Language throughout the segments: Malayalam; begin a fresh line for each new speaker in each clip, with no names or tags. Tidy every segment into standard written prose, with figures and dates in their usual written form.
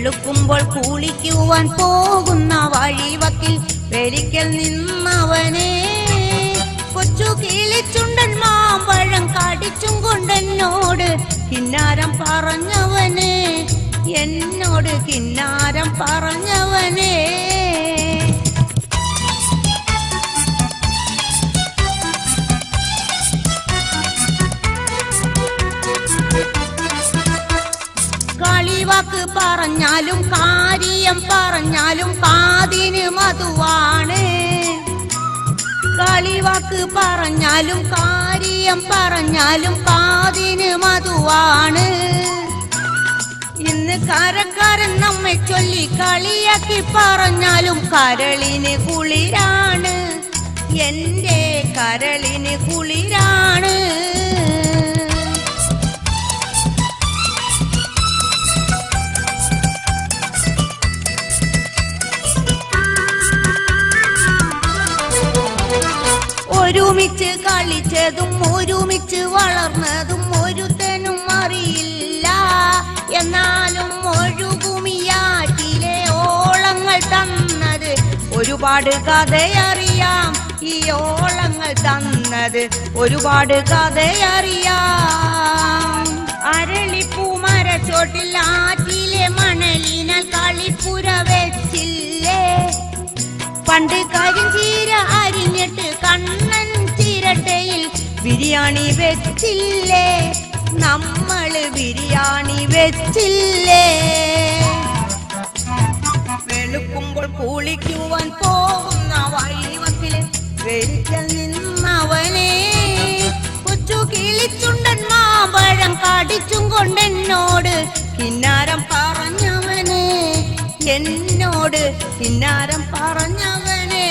വെളുക്കുമ്പോൾ കുളിക്കുവാൻ പോകുന്ന വഴിവക്കിൽ വെലിക്കൽ നിന്നവനെ കൊച്ചു കിളിച്ചുണ്ടൻ മാമ്പഴം കടിച്ചും കൊണ്ടെന്നോട് കിന്നാരം പറഞ്ഞവനെ എന്നോട് കിന്നാരം പറഞ്ഞവനെ കളിവാക്ക് പറഞ്ഞാലും കാര്യം പറഞ്ഞാലും കാതിന് മധുവാണ് കളിവാക്ക് പറഞ്ഞാലും കാര്യം പറഞ്ഞാലും കാതിന് മധുവാണ് ഇന്ന് കരക്കാരൻ നമ്മെ ചൊല്ലി കളിയാക്കി പറഞ്ഞാലും കരളിന് കുളിരാണ് എന്റെ കരളിന് കുളിരാണ് ഒരുമിച്ച് കളിച്ചതും ഒരുമിച്ച് വളർന്നതും ഒരുത്തനും അറിയില്ല എന്നാലും ഒഴുകുമിയാറ്റിലെ ഓളങ്ങൾ തന്നത് ഒരുപാട് കഥയറിയാം ഈ ഓളങ്ങൾ തന്നത് ഒരുപാട് കഥയറിയാം അരളിപ്പൂമരച്ചോട്ടിൽ ആറ്റിലെ മണലിനാൽ കളിപ്പുര വെച്ചില്ലേ പണ്ട് കരിഞ്ചീര അരിഞ്ഞിട്ട് കണ്ണൻ ചിരട്ടയിൽ ബിരിയാണി വെച്ചില്ലേ നമ്മള് ബിരിയാണി വെച്ചില്ലേ വെളുക്കുമ്പോൾ കുളിക്കുവാൻ പോകുന്ന വഴിവക്കില് വെലിക്കൽ നിന്നവനെ കൊച്ചു കിളിച്ചുണ്ടൻ മാമ്പഴം കടിച്ചും കൊണ്ടെന്നോട് കിന്നാരം പറഞ്ഞവനെ എന്നോട് കിന്നാരം പറഞ്ഞവനെ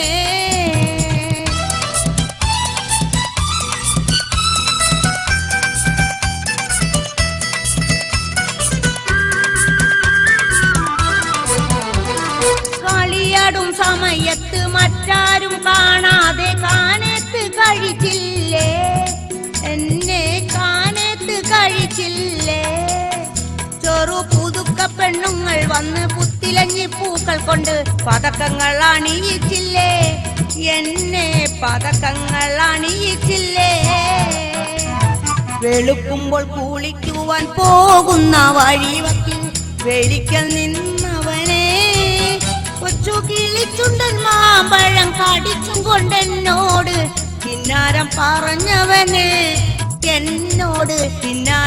കളിയാടും സമയത്ത് മറ്റാരും കാണാതെ കാനത്ത് കഴിച്ചില്ലേ എന്നെ കാനത്ത് കഴിച്ചില്ലേ ചെറു പുതുക്ക പെണ്ണുങ്ങൾ വന്ന് പുത്തിലഞ്ഞി പൂക്കൾ കൊണ്ട് പതക്കങ്ങൾ അണിയിച്ചില്ലേ എന്നെ പതക്കങ്ങൾ അണിയിച്ചില്ലേ വെളുക്കുമ്പോൾ കുളിക്കുവാൻ പോകുന്ന വഴിവക്കിൽ വെലിക്കൽ നിന്നവനെ കൊച്ചു കിളിച്ചുണ്ടൻ മാമ്പഴം കടിച്ചും കൊണ്ടെന്നോട് കിന്നാരം പറഞ്ഞവനെ എന്നോട് കിന്നാരം